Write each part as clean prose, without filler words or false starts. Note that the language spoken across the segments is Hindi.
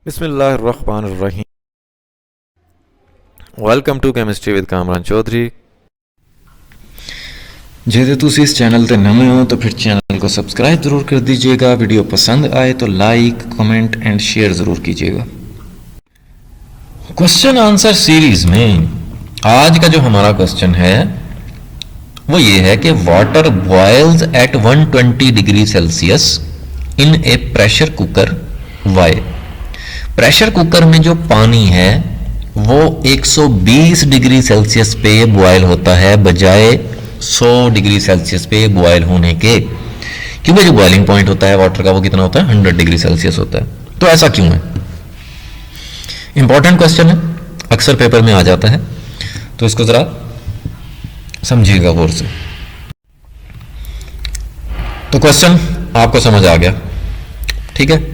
बिस्मिल्लाहिर्रहमानिर्रहीम। Welcome to chemistry with Kamran Chaudhary. जे तुसी इस चैनल ते नवे हो तो फिर चैनल को सब्सक्राइब ज़रूर कर दीजिएगा। वीडियो पसंद आए तो लाइक कमेंट एंड शेयर ज़रूर कीजिएगा। क्वेश्चन आंसर सीरीज में आज का जो हमारा क्वेश्चन है वो ये है कि water boils at 120 degree Celsius in a pressure cooker why. Pressure cooker में जो पानी है वो 120 डिग्री सेल्सियस पे बॉयल होता है बजाय 100 डिग्री सेल्सियस पे बॉयल होने के, क्योंकि जो बॉइलिंग पॉइंट होता है वाटर का वो कितना होता है 100 डिग्री सेल्सियस होता है। तो ऐसा क्यों है? इंपॉर्टेंट क्वेश्चन है, अक्सर पेपर में आ जाता है, तो इसको जरा समझिएगा गौर से। तो क्वेश्चन आपको समझ आ गया, ठीक है।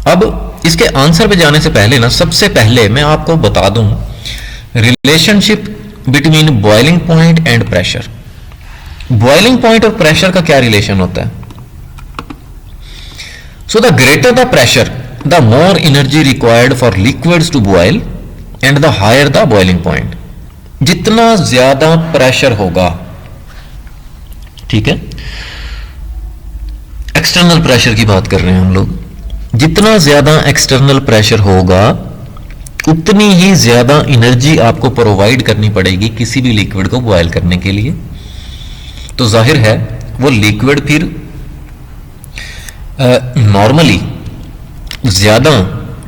अब इसके आंसर पे जाने से पहले ना, सबसे पहले मैं आपको बता दूं relationship between boiling point and pressure. Boiling point और प्रेशर का क्या रिलेशन होता है? So the greater the pressure the more energy required for liquids to boil and the higher the boiling point. जितना ज्यादा प्रेशर होगा, ठीक है, एक्सटर्नल प्रेशर की बात कर रहे हैं हम लोग, जितना ज्यादा एक्सटर्नल प्रेशर होगा उतनी ही ज्यादा एनर्जी आपको प्रोवाइड करनी पड़ेगी किसी भी लिक्विड को बॉयल करने के लिए। तो जाहिर है वो लिक्विड फिर नॉर्मली ज्यादा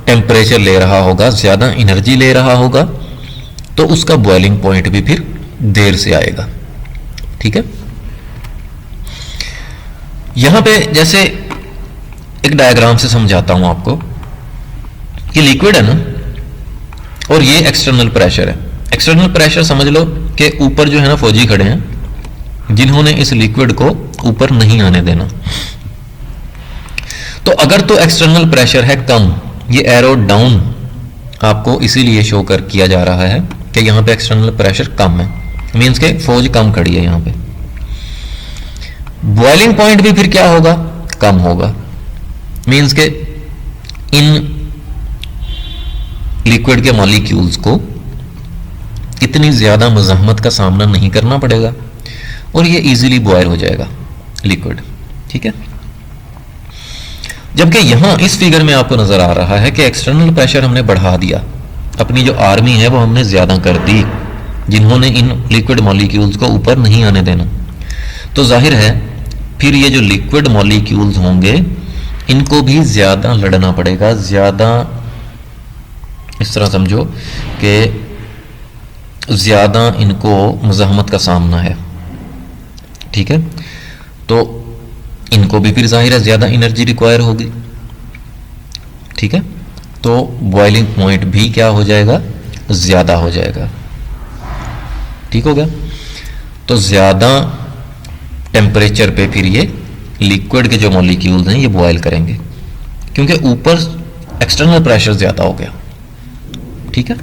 टेम्परेचर ले रहा होगा, ज्यादा एनर्जी ले रहा होगा, तो उसका बॉइलिंग पॉइंट भी फिर देर से आएगा, ठीक है। यहां पे जैसे एक डायग्राम से समझाता हूं आपको कि लिक्विड है ना, और ये एक्सटर्नल प्रेशर है। एक्सटर्नल प्रेशर समझ लो कि ऊपर जो है ना फौजी खड़े हैं जिन्होंने इस लिक्विड को ऊपर नहीं आने देना। तो अगर तो एक्सटर्नल प्रेशर है कम, ये एरो डाउन आपको इसीलिए शो कर किया जा रहा है कि यहां पे एक्सटर्नल प्रेशर कम है, मींस के फौज कम खड़ी है यहां पे। बॉइलिंग पॉइंट भी फिर क्या होगा? कम होगा, मीन्स के इन लिक्विड के मॉलिक्यूल्स को इतनी ज्यादा मज़ाहमत का सामना नहीं करना पड़ेगा और ये इजीली बॉयल हो जाएगा लिक्विड, ठीक है। जबकि यहां इस फिगर में आपको नजर आ रहा है कि एक्सटर्नल प्रेशर हमने बढ़ा दिया, अपनी जो आर्मी है वो हमने ज्यादा कर दी, जिन्होंने इन लिक्विड मॉलिक्यूल्स को ऊपर नहीं आने देना। तो जाहिर है फिर ये जो लिक्विड मॉलिक्यूल्स होंगे इनको भी ज्यादा लड़ना पड़ेगा, ज्यादा इस तरह समझो कि ज्यादा इनको मुज़ाहमत का सामना है, ठीक है। तो इनको भी फिर जाहिर है ज्यादा एनर्जी रिक्वायर होगी, ठीक है। तो बॉइलिंग पॉइंट भी क्या हो जाएगा? ज्यादा हो जाएगा, ठीक हो गया। तो ज्यादा टेम्परेचर पे फिर ये लिक्विड के जो मॉलिक्यूल्स हैं ये बॉयल करेंगे, क्योंकि ऊपर एक्सटर्नल प्रेशर ज्यादा हो गया, ठीक है।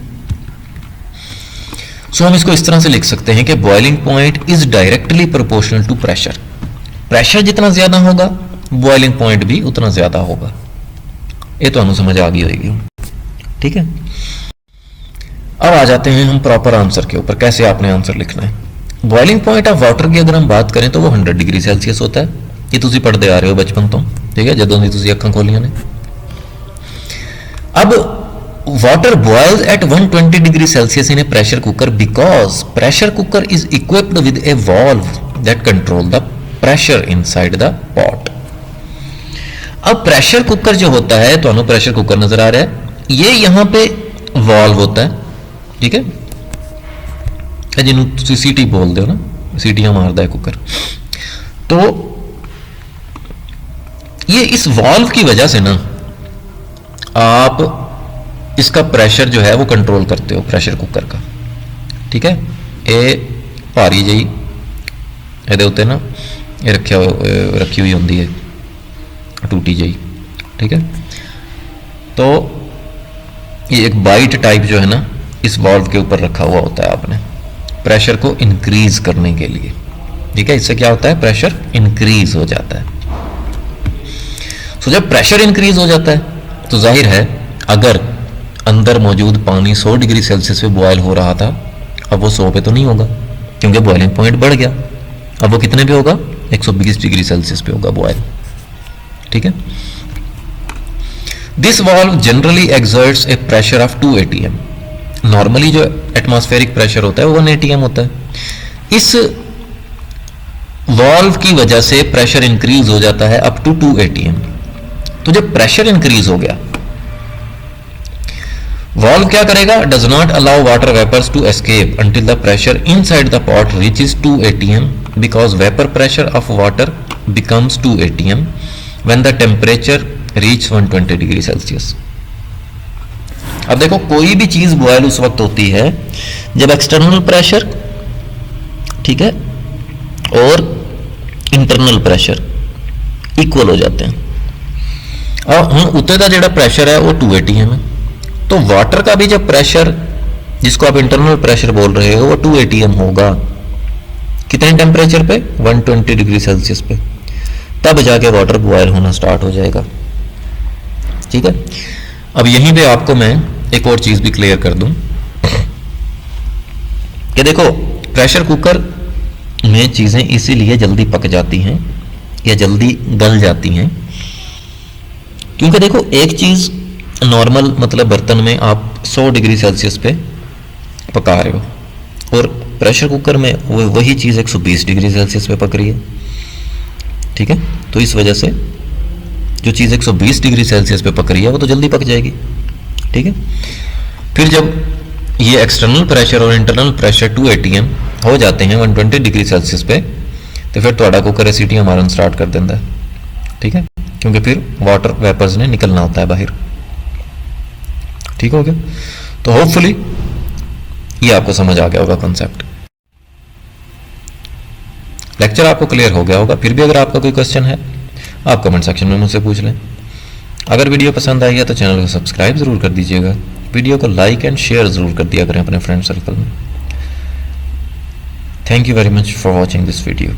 सो हम इसको इस तरह से लिख सकते हैं कि boiling point is directly proportional to pressure. Pressure जितना ज्यादा होगा बॉइलिंग पॉइंट भी उतना ज्यादा होगा। ये तो हमें समझ आ गई होगी, ठीक है। अब आ जाते हैं हम प्रॉपर आंसर के ऊपर, कैसे आपने आंसर लिखना है। बॉइलिंग पॉइंट ऑफ वाटर की अगर हम बात करें तो वो 100 डिग्री सेल्सियस होता है। ये तुसी पढ़ते आ रहे हो बचपन तो, ठीक है, जदों दी तुसी अखां खोलियां ने। अब water boils at 120 degree Celsius in a pressure cooker because pressure cooker is equipped with a valve that control the pressure inside the pot. अब प्रेशर कुकर जो होता है, तो प्रेशर कुकर नजर आ रहा है, ये यहां पे वॉल्व होता है, ठीक है, जिन्हों तुसी सीटी बोलते हो ना, सीटियां मारदा है कुकर। तो ये इस वॉल्व की वजह से ना आप इसका प्रेशर जो है वो कंट्रोल करते हो प्रेशर कुकर का, ठीक है। ये भारी जी ये उत्ते ना ये रखी हुई होंगी है टूटी जी, ठीक है। तो ये एक बाइट टाइप जो है ना इस वॉल्व के ऊपर रखा हुआ होता है आपने प्रेशर को इंक्रीज करने के लिए, ठीक है। इससे क्या होता है? प्रेशर इंक्रीज हो जाता है। तो जब प्रेशर इंक्रीज हो जाता है तो जाहिर है अगर अंदर मौजूद पानी 100 डिग्री सेल्सियस पे बॉयल हो रहा था, अब वो 100 पे तो नहीं होगा क्योंकि बॉइलिंग पॉइंट बढ़ गया। अब वो कितने पे होगा? 120 डिग्री सेल्सियस पे होगा बॉयल। ठीक है। This valve generally exerts A pressure of 2 atm। Normally जो एटमॉस्फेरिक प्रेशर होता है वो 1 atm होता है। इस वाल्व की वजह से प्रेशर इंक्रीज हो जाता है अप टू 2 atm। तो जब प्रेशर इंक्रीज हो गया, वाल्व क्या करेगा? Does not allow water vapours to escape until the pressure inside the pot reaches 2 atm because vapour pressure of water becomes 2 atm when the temperature reach 120 degree Celsius. अब देखो, कोई भी चीज बॉयल उस वक्त होती है जब एक्सटर्नल प्रेशर, ठीक है, और इंटरनल प्रेशर इक्वल हो जाते हैं। और हम उत्ते का जो प्रेशर है वो 2 atm है। तो वाटर का भी जब प्रेशर, जिसको आप इंटरनल प्रेशर बोल रहे हो, वो 2 atm होगा। कितने टेम्परेचर पे? 120 डिग्री सेल्सियस पे। तब जाके वाटर बॉयल होना स्टार्ट हो जाएगा। ठीक है। अब यहीं पे आपको मैं एक और चीज भी क्लियर कर दूं कि देखो, प्रेशर कुकर में चीजें इसीलिए जल्दी पक जाती हैं या जल्दी गल जाती हैं क्योंकि देखो, एक चीज नॉर्मल मतलब बर्तन में आप 100 डिग्री सेल्सियस पे पका रहे हो और प्रेशर कुकर में वही चीज 120 डिग्री सेल्सियस पे पक रही है। ठीक है। तो इस वजह से जो चीज 120 डिग्री सेल्सियस पे पक रही है वो तो जल्दी पक जाएगी। ठीक है। फिर जब ये एक्सटर्नल प्रेशर और इंटरनल प्रेशर 2 atm हो जाते हैं 120 डिग्री सेल्सियस पे, तो फिर थोड़ा कुकर सीटियां मारना स्टार्ट कर देता है। ठीक है। क्योंकि फिर वाटर वेपर्स ने निकलना होता है बाहर। ठीक हो गया। तो होपफुली ये आपको समझ आ गया होगा कॉन्सेप्ट। लेक्चर आपको क्लियर हो गया होगा। फिर भी अगर आपका कोई क्वेश्चन है, आप कमेंट सेक्शन में मुझसे पूछ लें। अगर वीडियो पसंद आई है तो चैनल को सब्सक्राइब जरूर कर दीजिएगा। वीडियो को लाइक एंड शेयर जरूर कर दिया करें अपने फ्रेंड सर्कल में। Thank you very much for watching this video.